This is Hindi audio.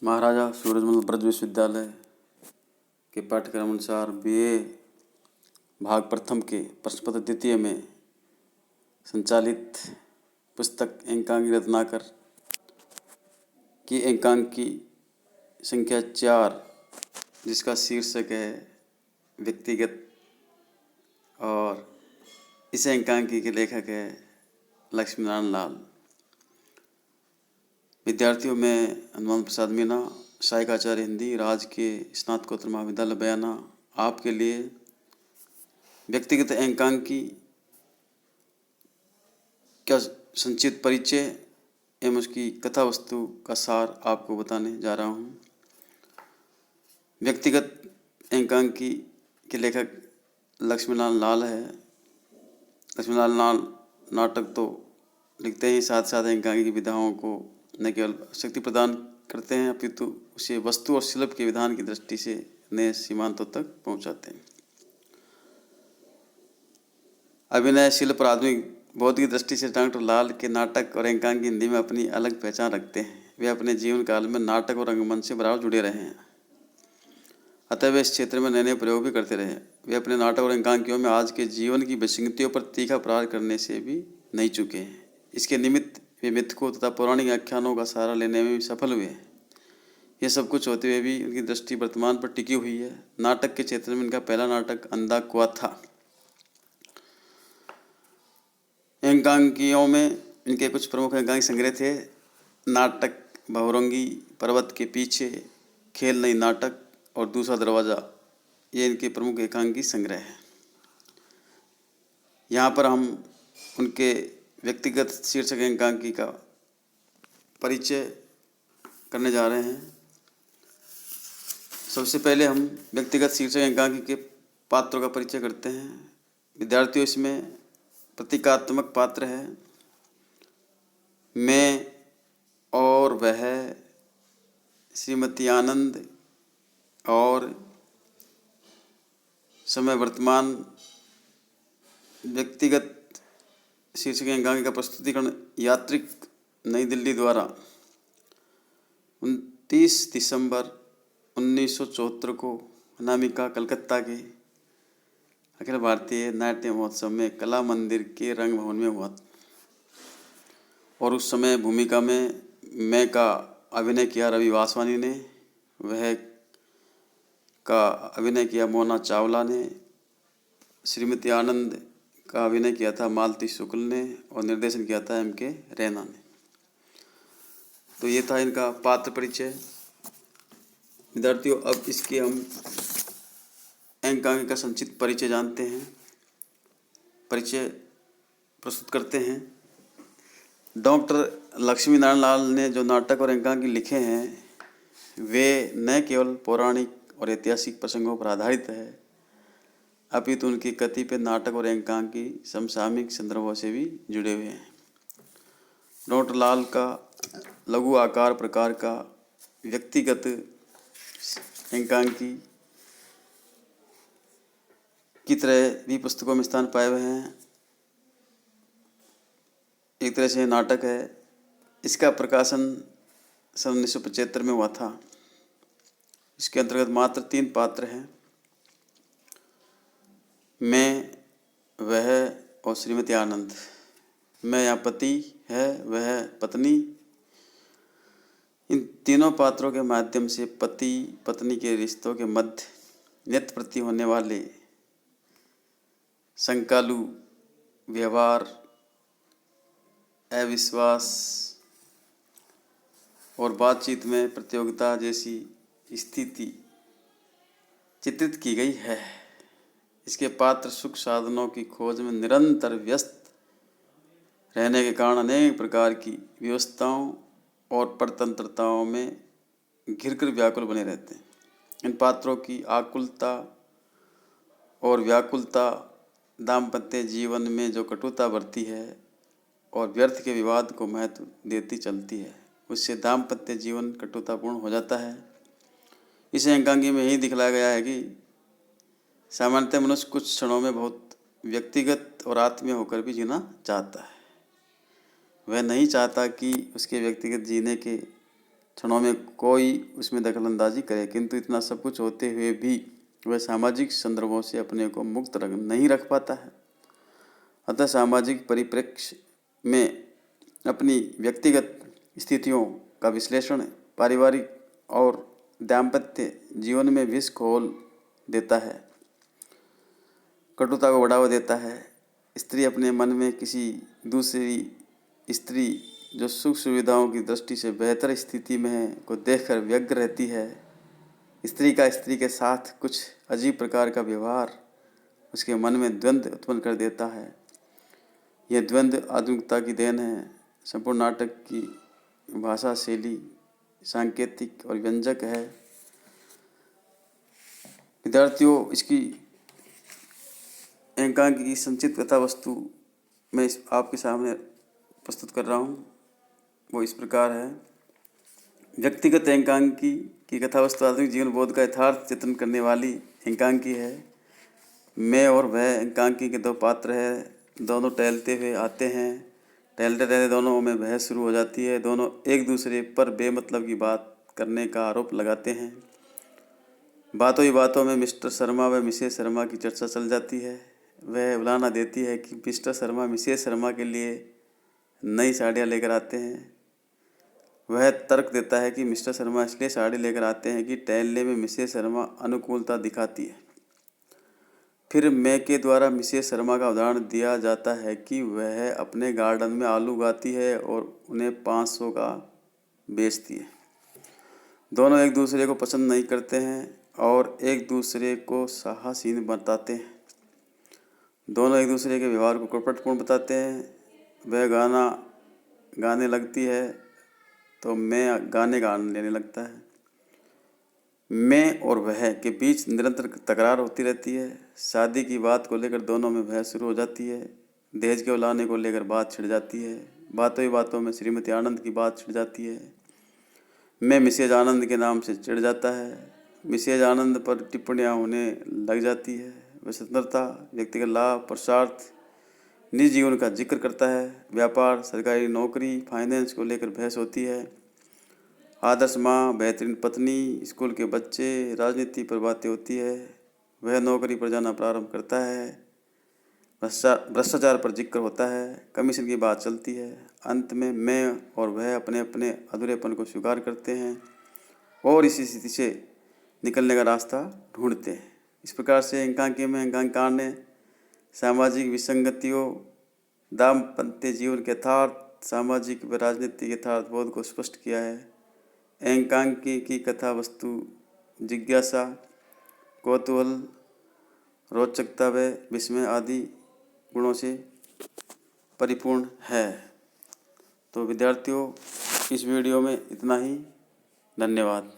महाराजा सूरजमल ब्रज विश्वविद्यालय के पाठ्यक्रम अनुसार BA भाग प्रथम के प्रश्न पत्र द्वितीय में संचालित पुस्तक एकांकी रत्नाकर की एकांकी संख्या 4, जिसका शीर्षक है व्यक्तिगत, और इस एकांकी के लेखक है लक्ष्मीनारायण लाल। विद्यार्थियों में हनुमान प्रसाद मीना, सहायक आचार्य हिंदी, राजकीय स्नातकोत्तर महाविद्यालय बयाना, आपके लिए व्यक्तिगत एकांकी का संक्षिप्त परिचय एवं उसकी कथा वस्तु का सार आपको बताने जा रहा हूँ। व्यक्तिगत एकांकी के लेखक लक्ष्मीनारायण लाल है। लक्ष्मीनारायण लाल नाटक तो लिखते ही साथ साथ एकांकी की विधाओं को न केवल शक्ति प्रदान करते हैं अपितु उसे वस्तु और शिल्प के विधान की दृष्टि से नए सीमांतों तक पहुंचाते हैं। अभिनय, शिल्प और आधुनिक बौद्ध की दृष्टि से डॉक्टर लाल के नाटक और एकांकी हिंदी में अपनी अलग पहचान रखते हैं। वे अपने जीवन काल में नाटक और रंगमंच से बराबर जुड़े रहे हैं, अतः वे इस क्षेत्र में नए नए प्रयोग भी करते रहे। वे अपने नाटक और एकांकियों में आज के जीवन की विसंगतियों पर तीखा प्रहार करने से भी नहीं चूके हैं। इसके निमित्त वे मिथकों तथा पौराणिक आख्यानों का सहारा लेने में भी सफल हुए हैं। यह सब कुछ होते हुए भी उनकी दृष्टि वर्तमान पर टिकी हुई है। नाटक के क्षेत्र में इनका पहला नाटक अंधा कुआं था। एकांकियों में इनके कुछ प्रमुख एकांकी संग्रह थे। नाटक भवरंगी, पर्वत के पीछे, खेल नहीं नाटक और दूसरा दरवाज़ा, ये इनके प्रमुख एकांकी संग्रह है। यहाँ पर हम उनके व्यक्तिगत शीर्षक एकांकी का परिचय करने जा रहे हैं। सबसे पहले हम व्यक्तिगत शीर्षक एकांकी के पात्रों का परिचय करते हैं। विद्यार्थियों, इसमें प्रतीकात्मक पात्र है मैं और वह, श्रीमती आनंद और समय वर्तमान। व्यक्तिगत शीर्षक एकांकी का प्रस्तुतिकरण यात्रिक नई दिल्ली द्वारा 29 दिसंबर 1974 को अनामिका कलकत्ता के अखिल भारतीय नाट्य महोत्सव में कला मंदिर के रंग भवन में हुआ, और उस समय भूमिका में मैं का अभिनय किया रवि वासवानी ने, वह का अभिनय किया मोना चावला ने, श्रीमती आनंद का अभिनय किया था मालती शुक्ल ने, और निर्देशन किया था MK रैना ने। तो ये था इनका पात्र परिचय। विद्यार्थियों, अब इसके हम एकांकी का संक्षिप्त परिचय जानते हैं, परिचय प्रस्तुत करते हैं। डॉक्टर लक्ष्मीनारायण लाल ने जो नाटक और एकांकी लिखे हैं वे न केवल पौराणिक और ऐतिहासिक प्रसंगों पर आधारित है अपितु उनकी कतिपय नाटक और एकांकी समसामयिक संदर्भों से भी जुड़े हुए हैं। डॉक्टर लाल का लघु आकार प्रकार का व्यक्तिगत एकांकी की तरह भी पुस्तकों में स्थान पाए हुए हैं। एक तरह से नाटक है। इसका प्रकाशन सन 1975 में हुआ था। इसके अंतर्गत मात्र 3 पात्र हैं, मैं, वह और श्रीमती आनंद। मैं यहाँ पति है, वह पत्नी। इन तीनों पात्रों के माध्यम से पति पत्नी के रिश्तों के मध्य नित्य प्रति होने वाले संकालु व्यवहार, अविश्वास और बातचीत में प्रतियोगिता जैसी स्थिति चित्रित की गई है। इसके पात्र सुख साधनों की खोज में निरंतर व्यस्त रहने के कारण अनेक प्रकार की व्यवस्थाओं और परतंत्रताओं में घिरकर व्याकुल बने रहते हैं। इन पात्रों की आकुलता और व्याकुलता दाम्पत्य जीवन में जो कटुता बढ़ती है और व्यर्थ के विवाद को महत्व देती चलती है, उससे दाम्पत्य जीवन कटुतापूर्ण हो जाता है। इस एकांकी में यही दिखलाया गया है कि सामान्यतः मनुष्य कुछ क्षणों में बहुत व्यक्तिगत और आत्मीय होकर भी जीना चाहता है। वह नहीं चाहता कि उसके व्यक्तिगत जीने के क्षणों में कोई उसमें दखलंदाजी करे, किंतु इतना सब कुछ होते हुए भी वह सामाजिक संदर्भों से अपने को मुक्त नहीं रख पाता है। अतः सामाजिक परिप्रेक्ष्य में अपनी व्यक्तिगत स्थितियों का विश्लेषण पारिवारिक और दाम्पत्य जीवन में विष घोल देता है, कटुता को बढ़ावा देता है। स्त्री अपने मन में किसी दूसरी स्त्री जो सुख सुविधाओं की दृष्टि से बेहतर स्थिति में है को देखकर व्यग्र रहती है। स्त्री का स्त्री के साथ कुछ अजीब प्रकार का व्यवहार उसके मन में द्वंद्व उत्पन्न कर देता है। यह द्वंद्व आधुनिकता की देन है। संपूर्ण नाटक की भाषा शैली सांकेतिक और व्यंजक है। विद्यार्थियों, इसकी एकांकी की संचित कथा वस्तु मैं आपके सामने प्रस्तुत कर रहा हूँ। वो इस प्रकार है। व्यक्तिगत एकांकी की कथा वस्तु आधुनिक जीवन बोध का यथार्थ चित्रण करने वाली एकांकी है। मैं और वह एकांकी के दो पात्र हैं। दोनों टहलते हुए आते हैं। टहलते टहलते दोनों में बहस शुरू हो जाती है। दोनों एक दूसरे पर बेमतलब की बात करने का आरोप लगाते हैं। बातों ही बातों में मिस्टर शर्मा व मिसेस शर्मा की चर्चा चल जाती है। वह उलाहना देती है कि मिस्टर शर्मा मिसेस शर्मा के लिए नई साड़ियाँ लेकर आते हैं। वह तर्क देता है कि मिस्टर शर्मा इसलिए साड़ी लेकर आते हैं कि टहलने में मिसेस शर्मा अनुकूलता दिखाती है। फिर मैं के द्वारा मिसेस शर्मा का उदाहरण दिया जाता है कि वह अपने गार्डन में आलू उगाती है और उन्हें 500 का बेचती है। दोनों एक दूसरे को पसंद नहीं करते हैं और एक दूसरे को साहसीन बताते हैं। दोनों एक दूसरे के व्यवहार को कपटपूर्ण बताते हैं। वह गाना गाने लगती है तो मैं गाने का आनंद लेने लगता है। मैं और वह के बीच निरंतर तकरार होती रहती है। शादी की बात को लेकर दोनों में बहस शुरू हो जाती है। दहेज के उलाहने को लेकर बात छिड़ जाती है। बातों ही बातों में श्रीमती आनंद की बात छिड़ जाती है। मैं मिसेज आनंद के नाम से चिढ़ जाता है। मिसेज आनंद पर टिप्पणियाँ होने लग जाती है। वह स्वतंत्रता, व्यक्तिगत लाभ, पुरुषार्थ, निजी जीवन का जिक्र करता है। व्यापार, सरकारी नौकरी, फाइनेंस को लेकर बहस होती है। आदर्श माँ, बेहतरीन पत्नी, स्कूल के बच्चे, राजनीति पर बातें होती है। वह नौकरी पर जाना प्रारंभ करता है। भ्रष्टाचार पर जिक्र होता है। कमीशन की बात चलती है। अंत में मैं और वह अपने अपने अधूरेपन को स्वीकार करते हैं और इसी स्थिति से निकलने का रास्ता ढूंढते हैं। इस प्रकार से एकांकी में एकांककार ने सामाजिक विसंगतियों, दाम्पत्य जीवन के यथार्थ, सामाजिक व राजनीतिक यथार्थ बोध को स्पष्ट किया है। एकांकी की कथा वस्तु जिज्ञासा, कौतूहल, रोचकता व विस्मय आदि गुणों से परिपूर्ण है। तो विद्यार्थियों, इस वीडियो में इतना ही। धन्यवाद।